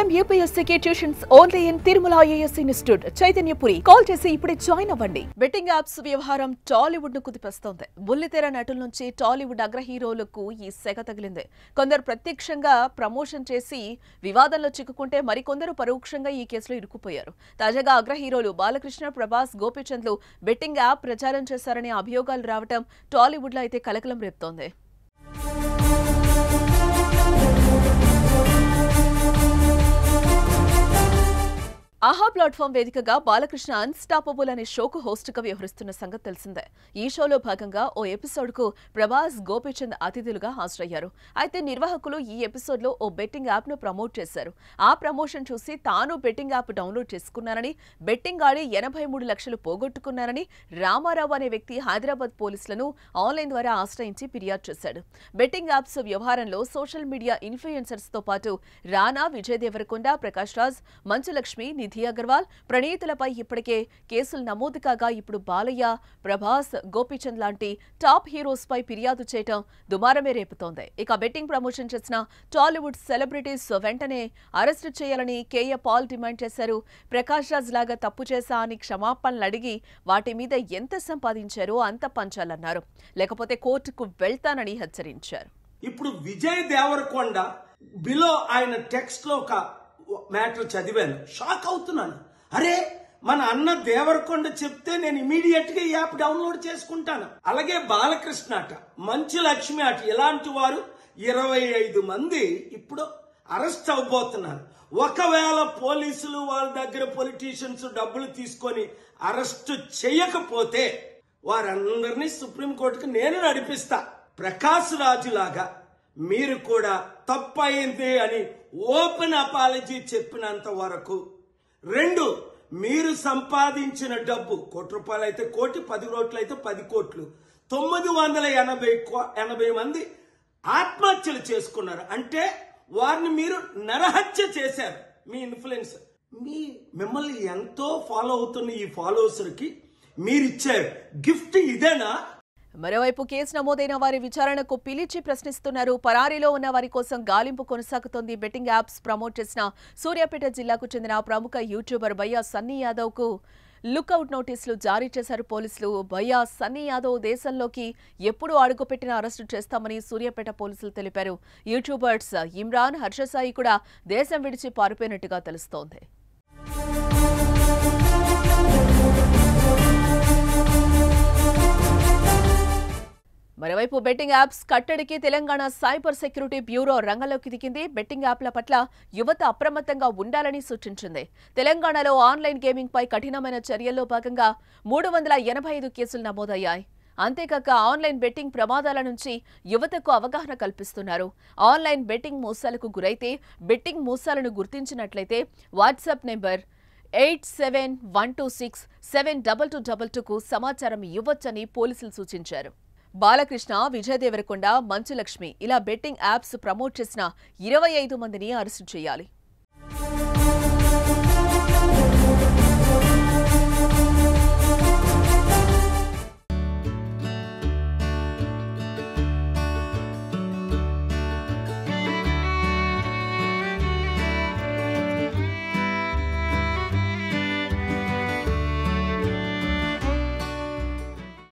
IIM UPSC tuitions only in Tirumala IAS institute Chaitanyapuri. Call చేసి ఇప్పుడే join అవ్వండి. బెట్టింగ్ యాప్స్ వ్యవహారం టాలీవుడ్ ను కుదిపేస్తోంది. బుల్లితెర నటుల నుంచి టాలీవుడ్ అగ్ర హీరోలకు ఈ సెగ తగిలింది. కొందరు ప్రత్యక్షంగా ప్రమోషన్ చేసి వివాదంలో చిక్కుకుంటే మరికొందరు పరోక్షంగా ఈ కేసులో ఇరుక్కుపోయారు. తాజాగా అగ్ర హీరోలు బాలకృష్ణ, ప్రభాస్, గోపీచంద్లు బెట్టింగ్ యాప్ ప్రచారం చేశారనే అభియోగాలు రావడం టాలీవుడ్ లో అయితే కలకలం రేపుతోంది. ఆహా ప్లాట్ఫామ్ వేదికగా బాలకృష్ణ అన్స్టాపబుల్ అనే షోకు హోస్ట్గా వ్యవహరిస్తున్న సంగతి తెలిసిందే. ఈ షోలో భాగంగా ఓ ఎపిసోడ్కు ప్రభాస్, గోపీచంద్ అతిథులుగా హాజరయ్యారు. అయితే నిర్వాహకులు ఈ ఎపిసోడ్లో ఓ బెట్టింగ్ యాప్ను ప్రమోట్ చేశారు. ఆ ప్రమోషన్ చూసి తాను బెట్టింగ్ యాప్ డౌన్లోడ్ చేసుకున్నానని, బెట్టింగ్ ఆడి 83 లక్షలు పోగొట్టుకున్నారని రామారావు అనే వ్యక్తి హైదరాబాద్ పోలీసులను ఆన్లైన్ ద్వారా ఆశ్రయించి ఫిర్యాదు చేశాడు. బెట్టింగ్ యాప్స్ వ్యవహారంలో సోషల్ మీడియా ఇన్ఫ్లుయెన్సర్స్తో పాటు రానా, విజయ్ దేవరకొండ, ప్రకాష్ రాజ్, మంచులక్ష్మి, నిధి అగర్వాల్, ప్రణీతులపై ఇప్పటికే కేసులు నమోదు కాగా ఇప్పుడు బాలయ్య, ప్రభాస్, గోపీచంద్ లాంటి టాప్ హీరోస్ పై ఫిర్యాదు చేయడం దుమారమే రేపుతోంది. ఇక బెట్టింగ్ ప్రమోషన్ చేసిన టాలీవుడ్ సెలబ్రిటీస్ వెంటనే అరెస్టు చేయాలని కేఏ పాల్ డిమాండ్ చేశారు. ప్రకాష్ రాజ్ లాగా తప్పు చేశా అని క్షమాపణలు అడిగి వాటి మీద ఎంత సంపాదించారో అంత పంచాలన్నారు. లేకపోతే కోర్టుకు వెళ్తానని హెచ్చరించారు. ఇప్పుడు విజయ్ దేవరకొండ బిలో ఆయన టెక్స్ట్ లో ఒక మ్యాటర్ చదివాను, షాక్ అవుతున్నాను. అరే, మన అన్న దేవరకొండ చెప్తే నేను ఇమీడియట్ గా ఈ యాప్ డౌన్లోడ్ చేసుకుంటాను. అలాగే బాలకృష్ణ అట, మంచు లక్ష్మి అట, ఇలాంటి వారు 25 మంది ఇప్పుడు అరెస్ట్ అవబోతున్నారు. ఒకవేళ పోలీసులు వాళ్ళ దగ్గర పొలిటీషియన్స్ డబ్బులు తీసుకొని అరెస్ట్ చేయకపోతే వారందరినీ సుప్రీంకోర్టుకు నేను నడిపిస్తా. ప్రకాష్ రాజు లాగా మీరు కూడా తప్పయింది అని ఓపెన్ అపాలజీ చెప్పినంత వరకు, 2 మీరు సంపాదించిన డబ్బు ₹1 అయితే 1 కోటి, 10 కోట్లు అయితే 10 కోట్లు, 980 మంది ఆత్మహత్యలు చేసుకున్నారు. అంటే వారిని మీరు నరహత్య చేశారు. మీ ఇన్ఫ్లుయెన్స్, మిమ్మల్ని ఎంతో ఫాలో అవుతున్న ఈ ఫాలోవర్స్కి మీరిచ్చే గిఫ్ట్ ఇదేనా? మరోవైపు కేసు నమోదైన వారి విచారణకు పిలిచి ప్రశ్నిస్తున్నారు. పరారీలో ఉన్న వారి కోసం గాలింపు కొనసాగుతోంది. బెట్టింగ్ యాప్స్ ప్రమోట్ చేసిన సూర్యాపేట జిల్లాకు చెందిన ప్రముఖ యూట్యూబర్ భయ్యా సన్నీ యాదవ్ కు లుకౌట్ నోటీసులు జారీ చేశారు పోలీసులు. భయ్యా సన్నీ యాదవ్ దేశంలోకి ఎప్పుడు అడుగుపెట్టినా అరెస్టు చేస్తామని సూర్యాపేట పోలీసులు తెలిపారు. యూట్యూబర్స్ ఇమ్రాన్, హర్షసాయి కూడా దేశం విడిచి పారిపోయినట్టుగా తెలుస్తోంది. మరోవైపు బెట్టింగ్ యాప్స్ కట్టడికి తెలంగాణ సైబర్ సెక్యూరిటీ బ్యూరో రంగంలోకి దిగింది. బెట్టింగ్ యాప్ల పట్ల యువత అప్రమత్తంగా ఉండాలని సూచించింది. తెలంగాణలో ఆన్లైన్ గేమింగ్ పై కఠినమైన చర్యల్లో భాగంగా 385 కేసులు నమోదయ్యాయి. అంతేకాక ఆన్లైన్ బెట్టింగ్ ప్రమాదాల నుంచి యువతకు అవగాహన కల్పిస్తున్నారు. ఆన్లైన్ బెట్టింగ్ మోసాలకు గురైతే బెట్టింగ్ మోసాలను గుర్తించినట్లయితే వాట్సాప్ నెంబర్ 8712672222కు సమాచారం ఇవ్వొచ్చని పోలీసులు సూచించారు. బాలకృష్ణ, విజయ్ దేవరకొండ, మంచులక్ష్మి ఇలా బెట్టింగ్ యాప్స్ ప్రమోట్ చేసిన 25 మందిని అరెస్టు చేయాలి.